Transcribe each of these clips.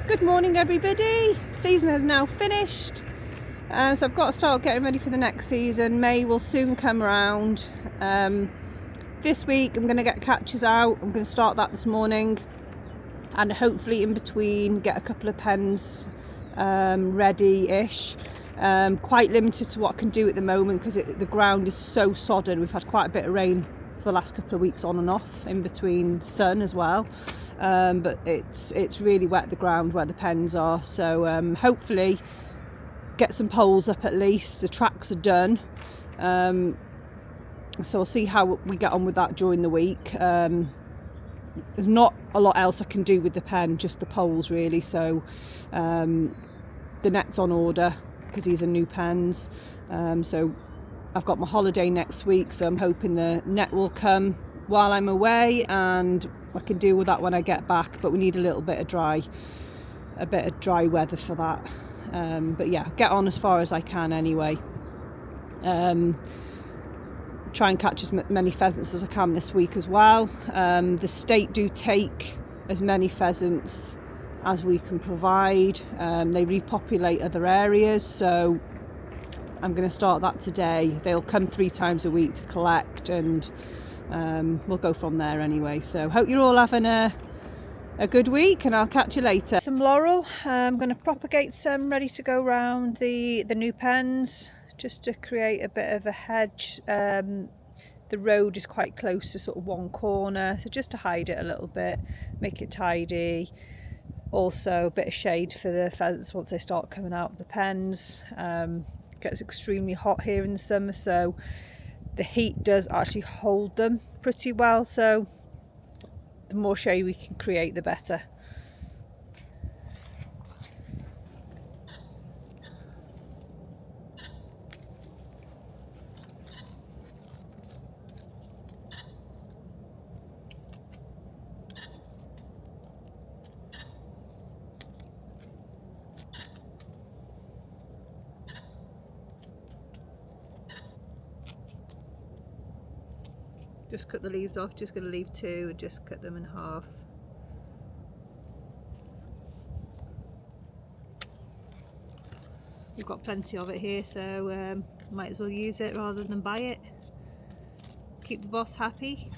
Good morning everybody. Season has now finished, so I've got to start getting ready for the next season. May will soon come around. This week I'm going to get catches out. I'm going to start that this morning, and hopefully in between get a couple of pens ready-ish. Quite limited to what I can do at the moment because the ground is so sodden. We've had quite a bit of rain for the last couple of weeks on and off, in between sun as well. But it's really wet, the ground where the pens are, so hopefully get some poles up at least. The tracks are done, so we'll see how we get on with that during the week. There's not a lot else I can do with the pen, just the poles really, so the net's on order because these are new pens. So I've got my holiday next week, so I'm hoping the net will come while I'm away and I can deal with that when I get back, but we need a little bit of dry weather for that. But yeah, get on as far as I can anyway. Try and catch as many pheasants as I can this week as well. The state do take as many pheasants as we can provide. They repopulate other areas, so I'm going to start that today. They'll come 3 times a week to collect, and we'll go from there anyway. So hope you're all having a good week, and I'll catch you later. Some laurel. I'm going to propagate some ready to go round the new pens, just to create a bit of a hedge. The road is quite close to sort of one corner, so just to hide it a little bit, make it tidy. Also a bit of shade for the pheasants once they start coming out of the pens. It gets extremely hot here in the summer, so the heat does actually hold them pretty well, so the more shade we can create the better. Just cut the leaves off, just going to leave 2 and just cut them in half. We've got plenty of it here, so might as well use it rather than buy it. Keep the boss happy.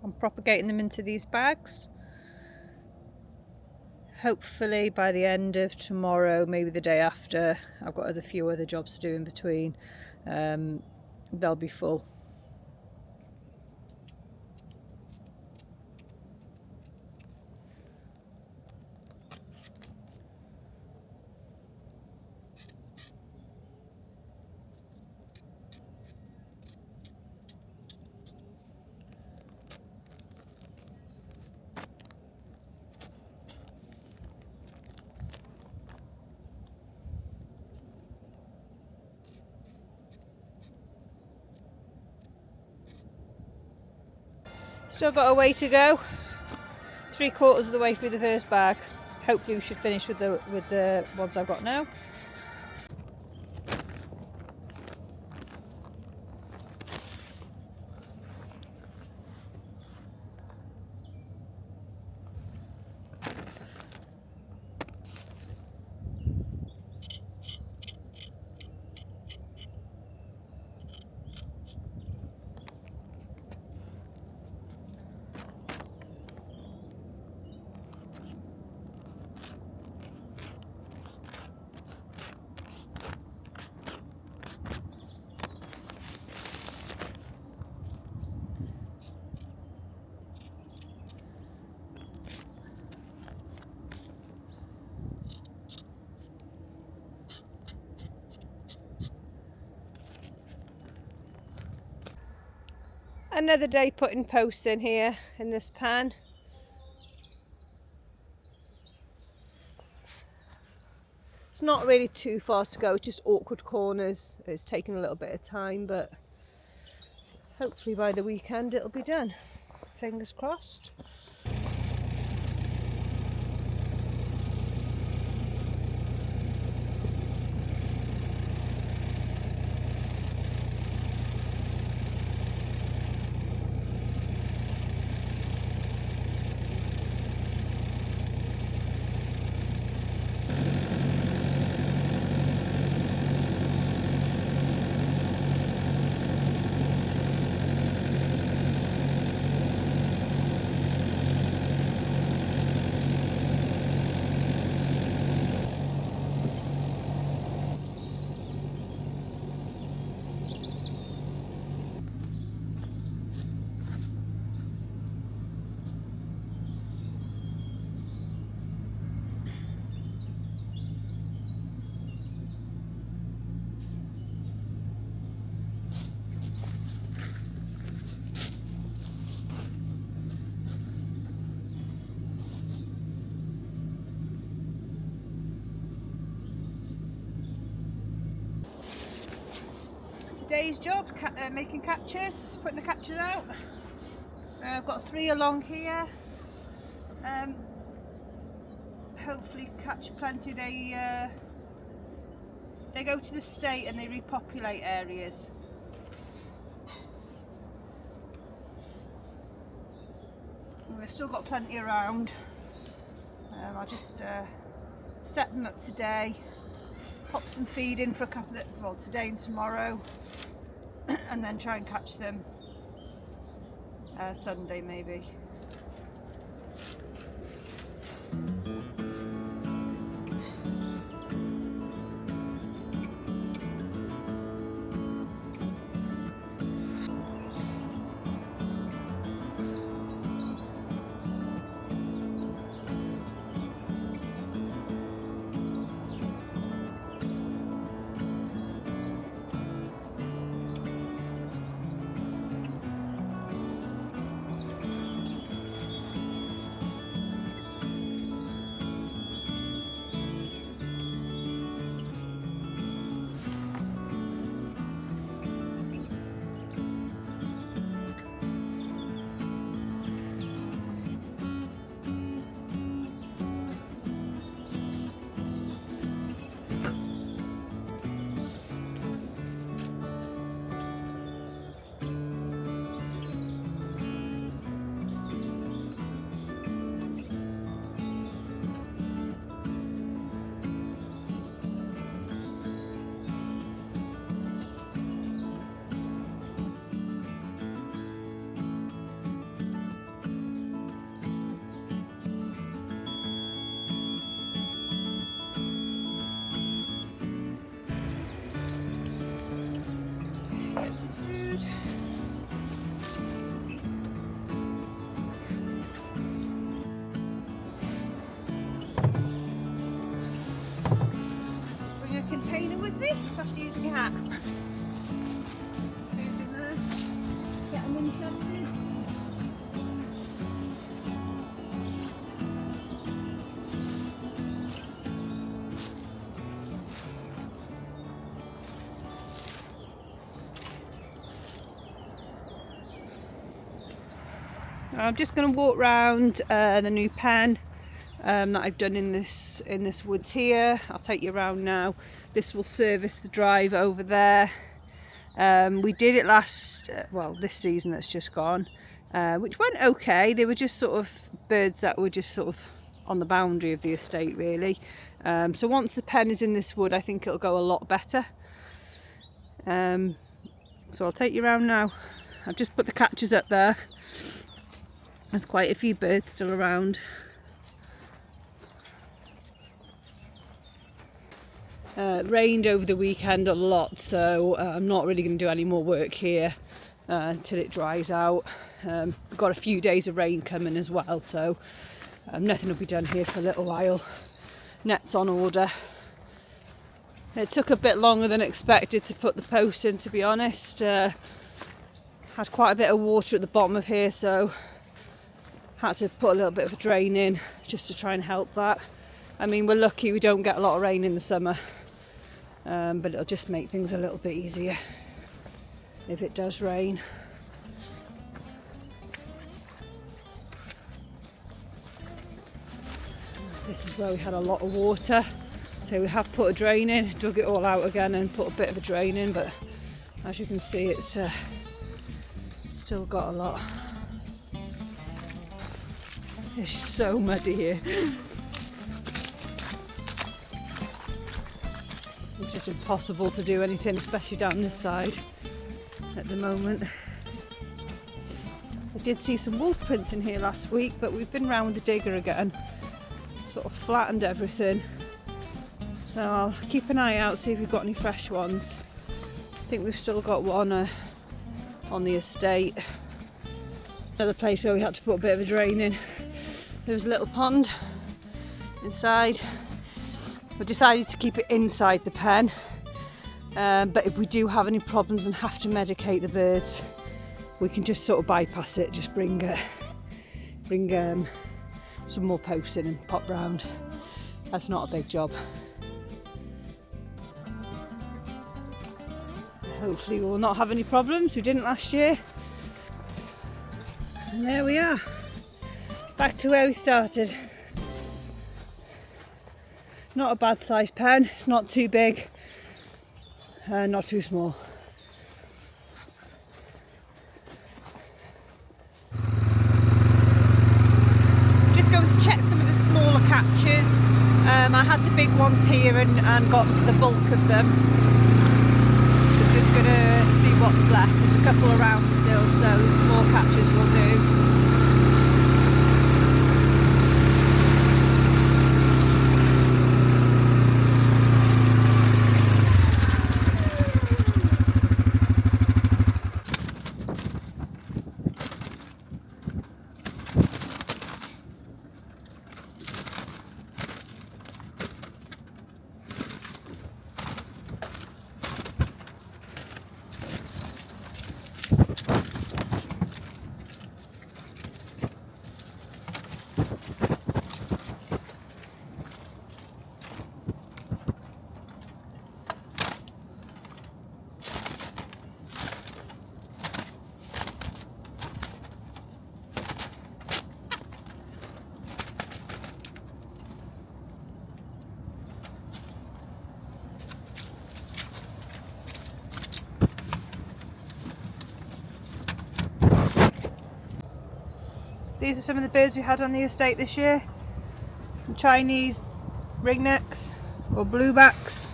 I'm propagating them into these bags. Hopefully by the end of tomorrow, maybe the day after, I've got a few other jobs to do in between, they'll be full. Still got a way to go. 3/4 of the way through the first bag. Hopefully we should finish with the ones I've got now. Another day putting posts in here in this pan. It's not really too far to go, just awkward corners. It's taken a little bit of time, but hopefully by the weekend it'll be done. Fingers crossed. Today's job, making catches, putting the catches out. I've got 3 along here. Hopefully catch plenty. They go to the state and they repopulate areas. And they've still got plenty around. I'll just set them up today, pop some feed in for a couple of, well, today and tomorrow, and then try and catch them Sunday maybe. Get some food. Bring a container with me after using your hat. Some food in there. Get them interested. I'm just going to walk round the new pen that I've done in this woods here. I'll take you around now. This will service the drive over there. We did it last, well, this season that's just gone, which went okay. They were just sort of birds that were just sort of on the boundary of the estate really. So once the pen is in this wood, I think it'll go a lot better. So I'll take you around now. I've just put the catches up there. There's quite a few birds still around. Rained over the weekend a lot, so I'm not really going to do any more work here until it dries out. We've got a few days of rain coming as well, so nothing will be done here for a little while. Net's on order. It took a bit longer than expected to put the post in, to be honest. Had quite a bit of water at the bottom of here, so had to put a little bit of a drain in just to try and help that. I mean, we're lucky we don't get a lot of rain in the summer, but it'll just make things a little bit easier if it does rain. This is where we had a lot of water, so we have put a drain in, dug it all out again and put a bit of a drain in, but as you can see it's still got a lot. It's so muddy here. It's just impossible to do anything, especially down this side at the moment. I did see some wolf prints in here last week, but we've been round with the digger again, sort of flattened everything. So I'll keep an eye out, see if we've got any fresh ones. I think we've still got one on the estate. Another place where we had to put a bit of a drain in. There was a little pond inside. We decided to keep it inside the pen, but if we do have any problems and have to medicate the birds, we can just sort of bypass it, just bring some more posts in and pop round. That's not a big job. Hopefully we will not have any problems. We didn't last year. And there we are, back to where we started. Not a bad sized pen, it's not too big, not too small. Just going to check some of the smaller catches. I had the big ones here and got the bulk of them. So just going to see what's left. There's a couple around still, so the small catches will do. These are some of the birds we had on the estate this year. Chinese ringnecks or bluebacks.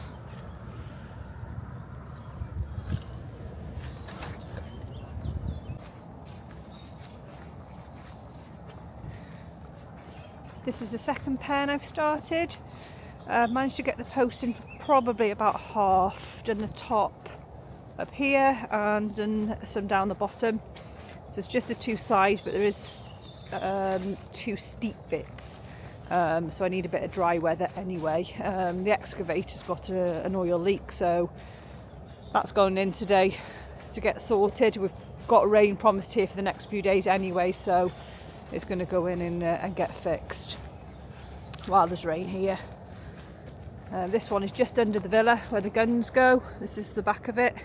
This is the second pen I've started. Managed to get the posts in probably about half, done the top up here and done some down the bottom. So it's just the two sides, but there is two steep bits, so I need a bit of dry weather anyway. The excavator's got an oil leak, so that's going in today to get sorted. We've got rain promised here for the next few days anyway, so it's going to go in and get fixed while there's rain here. This one is just under the villa where the guns go. This is the back of it.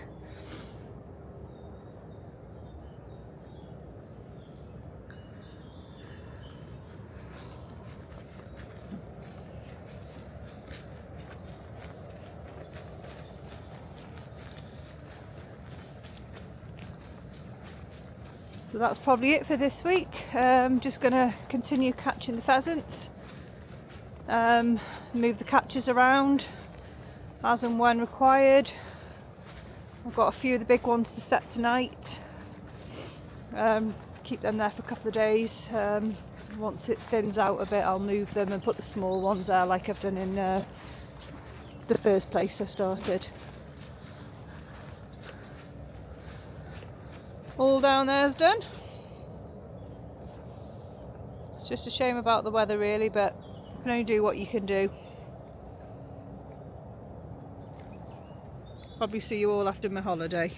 So that's probably it for this week. Just going to continue catching the pheasants, move the catches around as and when required. I've got a few of the big ones to set tonight. Keep them there for a couple of days. Once it thins out a bit, I'll move them and put the small ones there like I've done in the first place I started. All down there's done. It's just a shame about the weather really, but you can only do what you can do. Probably see you all after my holiday.